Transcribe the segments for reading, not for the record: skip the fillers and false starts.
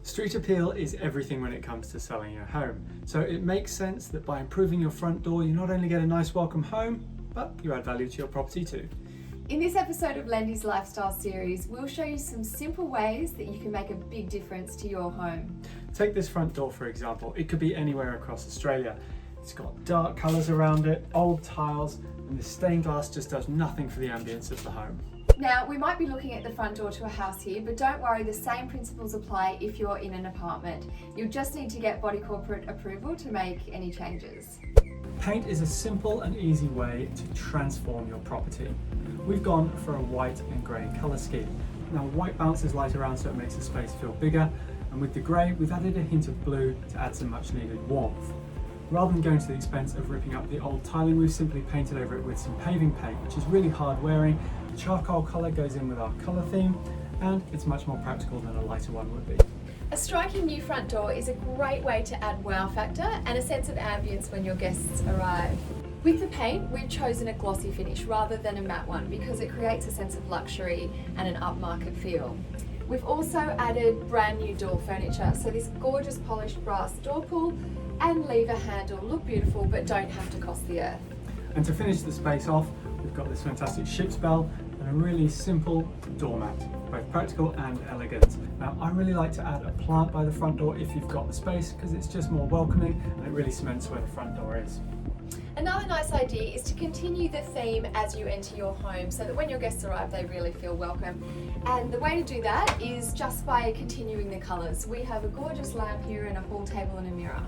Street appeal is everything when it comes to selling your home. So it makes sense that by improving your front door, you not only get a nice welcome home, but you add value to your property too. In this episode of Lendy's Lifestyle Series, we'll show you some simple ways that you can make a big difference to your home. Take this front door for example. It could be anywhere across Australia. It's got dark colours around it, old tiles, and the stained glass just does nothing for the ambience of the home. Now, we might be looking at the front door to a house here, but don't worry, the same principles apply if you're in an apartment. You'll just need to get body corporate approval to make any changes. Paint is a simple and easy way to transform your property. We've gone for a white and grey colour scheme. Now, white bounces light around so it makes the space feel bigger, and with the grey we've added a hint of blue to add some much needed warmth. Rather than going to the expense of ripping up the old tiling, we've simply painted over it with some paving paint, which is really hard wearing. The charcoal colour goes in with our colour theme, and it's much more practical than a lighter one would be. A striking new front door is a great way to add wow factor and a sense of ambience when your guests arrive. With the paint, we've chosen a glossy finish rather than a matte one because it creates a sense of luxury and an upmarket feel. We've also added brand new door furniture, so this gorgeous polished brass door pull and lever handle look beautiful but don't have to cost the earth. And to finish the space off, we've got this fantastic ship's bell and a really simple doormat, both practical and elegant. Now, I really like to add a plant by the front door if you've got the space, because it's just more welcoming and it really cements where the front door is. Another nice idea is to continue the theme as you enter your home so that when your guests arrive they really feel welcome. And the way to do that is just by continuing the colours. We have a gorgeous lamp here and a pool table and a mirror.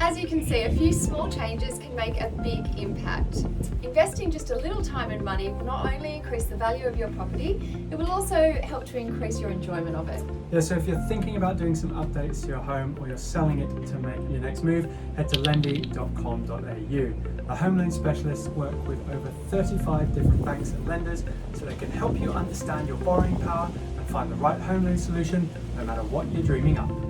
As you can see, a few small changes can make a big impact. Investing just a little time and money will not only increase the value of your property, it will also help to increase your enjoyment of it. Yeah, so if you're thinking about doing some updates to your home or you're selling it to make your next move, head to lendy.com.au. Our home loan specialists work with over 35 different banks and lenders so they can help you understand your borrowing power and find the right home loan solution no matter what you're dreaming up.